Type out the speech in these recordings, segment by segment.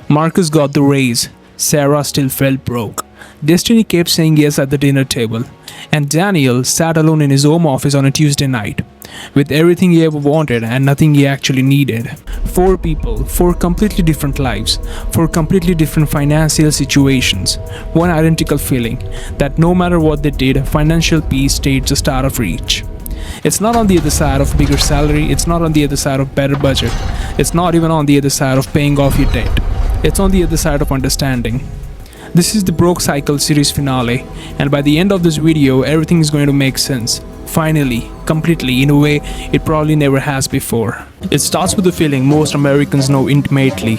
Marcus got the raise. Sarah still felt broke. Destiny kept saying yes at the dinner table. And Daniel sat alone in his home office on a Tuesday night, with everything he ever wanted and nothing he actually needed. Four people, four completely different lives, four completely different financial situations, one identical feeling that no matter what they did, financial peace stayed just out of reach. It's not on the other side of bigger salary, it's not on the other side of better budget, it's not even on the other side of paying off your debt. It's on the other side of understanding. This is the Broke Cycle series finale, and by the end of this video, everything is going to make sense. Finally, completely, in a way it probably never has before. It starts with the feeling most Americans know intimately.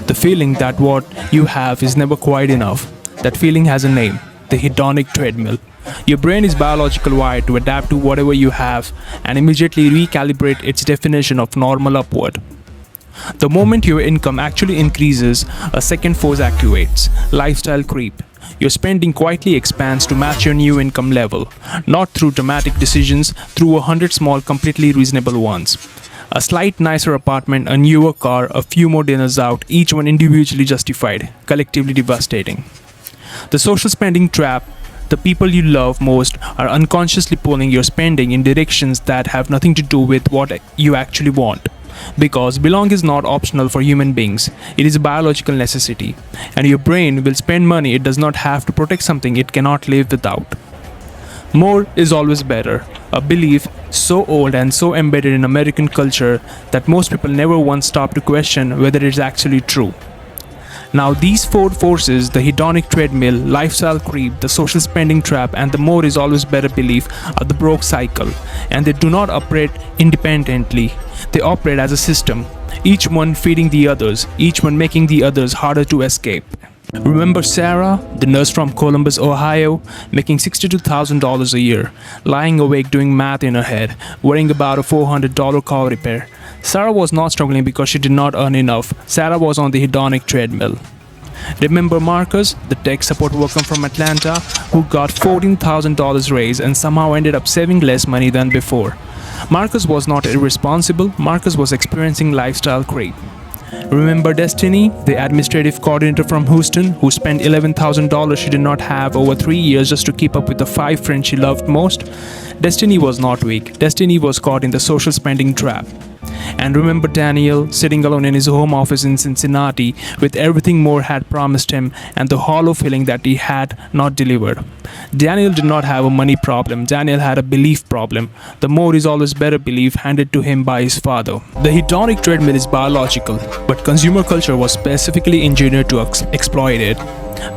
The feeling that what you have is never quite enough. That feeling has a name, the hedonic treadmill. Your brain is biologically wired to adapt to whatever you have and immediately recalibrate its definition of normal upward. The moment your income actually increases, a second force activates, lifestyle creep. Your spending quietly expands to match your new income level, not through dramatic decisions, through 100 small, completely reasonable ones. A slight nicer apartment, a newer car, a few more dinners out, each one individually justified, collectively devastating. The social spending trap. The people you love most are unconsciously pulling your spending in directions that have nothing to do with what you actually want. Because belong is not optional for human beings, it is a biological necessity, and your brain will spend money it does not have to protect something it cannot live without. More is always better, a belief so old and so embedded in American culture that most people never once stop to question whether it is actually true. Now these four forces, the hedonic treadmill, lifestyle creep, the social spending trap, and the more is always better belief, are the broke cycle, and they do not operate independently. They operate as a system, each one feeding the others, each one making the others harder to escape. Remember Sarah, the nurse from Columbus, Ohio, making $62,000 a year, lying awake doing math in her head, worrying about a $400 car repair. Sarah was not struggling because she did not earn enough. Sarah was on the hedonic treadmill. Remember Marcus, the tech support worker from Atlanta, who got $14,000 raise and somehow ended up saving less money than before. Marcus was not irresponsible, Marcus was experiencing lifestyle creep. Remember Destiny, the administrative coordinator from Houston, who spent $11,000 she did not have over 3 years just to keep up with the 5 friends she loved most? Destiny was not weak. Destiny was caught in the social spending trap. And remember Daniel, sitting alone in his home office in Cincinnati, with everything more had promised him and the hollow feeling that he had not delivered. Daniel did not have a money problem, Daniel had a belief problem. The more is always better belief handed to him by his father. The hedonic treadmill is biological, but consumer culture was specifically engineered to exploit it.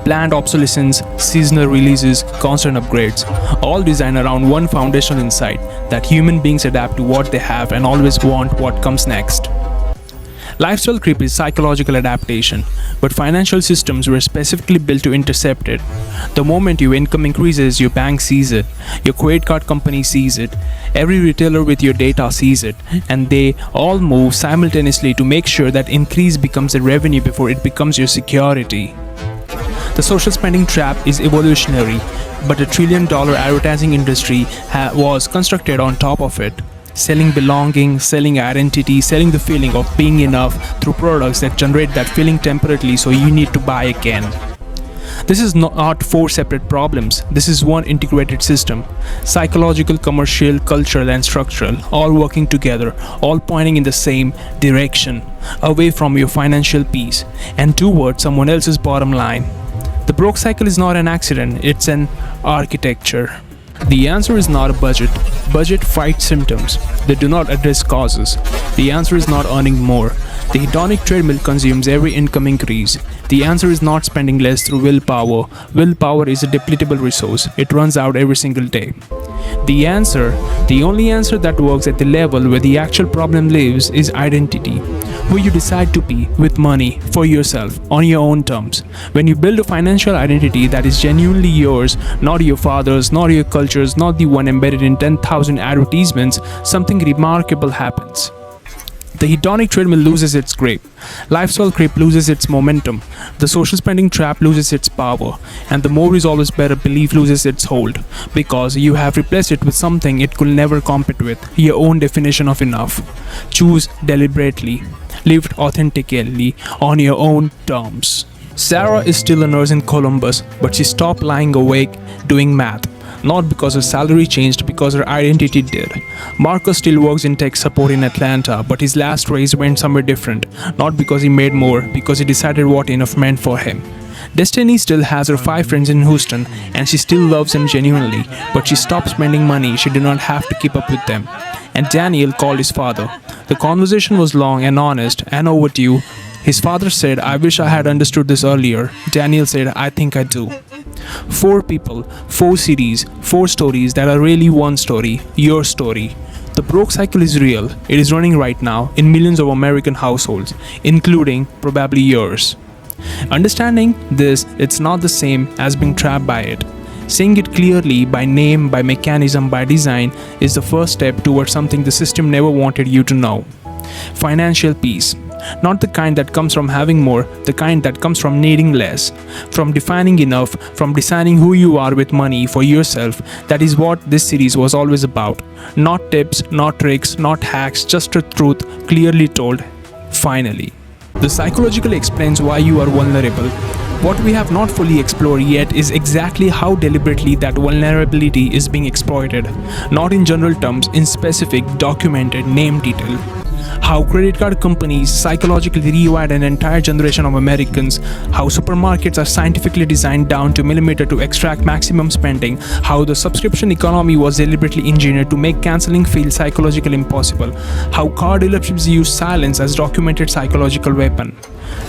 Planned obsolescence, seasonal releases, constant upgrades, all designed around one foundational insight, that human beings adapt to what they have and always want what comes next. Lifestyle creep is psychological adaptation, but financial systems were specifically built to intercept it. The moment your income increases, your bank sees it, your credit card company sees it, every retailer with your data sees it, and they all move simultaneously to make sure that increase becomes a revenue before it becomes your security. The social spending trap is evolutionary, but a $1 trillion advertising industry was constructed on top of it. Selling belonging, selling identity, selling the feeling of being enough through products that generate that feeling temporarily so you need to buy again. This is not 4 separate problems, this is one integrated system. Psychological, commercial, cultural and structural, all working together, all pointing in the same direction, away from your financial peace and towards someone else's bottom line. The broke cycle is not an accident, it's an architecture. The answer is not a budget. Budget fights symptoms. They do not address causes. The answer is not earning more. The hedonic treadmill consumes every income increase. The answer is not spending less through willpower. Willpower is a depletable resource. It runs out every single day. The only answer that works at the level where the actual problem lives is identity. Who you decide to be with money, for yourself, on your own terms. When you build a financial identity that is genuinely yours, not your father's, not your culture's, not the one embedded in 10,000 advertisements, something remarkable happens. The hedonic treadmill loses its grip. Lifestyle creep loses its momentum. The social spending trap loses its power. And the more is always better belief loses its hold. Because you have replaced it with something it could never compete with, your own definition of enough. Choose deliberately. lived authentically on your own terms. Sarah is still a nurse in Columbus, but she stopped lying awake doing math. Not because her salary changed, because her identity did. Marcus still works in tech support in Atlanta, but his last raise went somewhere different. Not because he made more, because he decided what enough meant for him. Destiny still has her 5 friends in Houston, and she still loves them genuinely, but she stopped spending money she did not have to keep up with them. And Daniel called his father. The conversation was long and honest and overdue. His father said, "I wish I had understood this earlier." Daniel said, "I think I do." 4 people, 4 cities, 4 stories that are really one story, your story. The broke cycle is real. It is running right now in millions of American households, including probably yours. Understanding this, it's not the same as being trapped by it. Seeing it clearly by name, by mechanism, by design is the first step towards something the system never wanted you to know. Financial peace. Not the kind that comes from having more, the kind that comes from needing less, from defining enough, from deciding who you are with money for yourself. That is what this series was always about. Not tips, not tricks, not hacks, just a truth clearly told. Finally. The psychological explains why you are vulnerable. What we have not fully explored yet is exactly how deliberately that vulnerability is being exploited. Not in general terms, in specific, documented, named detail. How credit card companies psychologically rewired an entire generation of Americans, how supermarkets are scientifically designed down to millimeter to extract maximum spending, how the subscription economy was deliberately engineered to make canceling feel psychologically impossible, how car dealerships use silence as documented psychological weapon.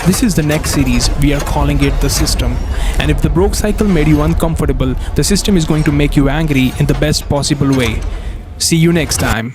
This is the next series. We are calling it The System. And if the broke cycle made you uncomfortable, the system is going to make you angry in the best possible way. See you next time.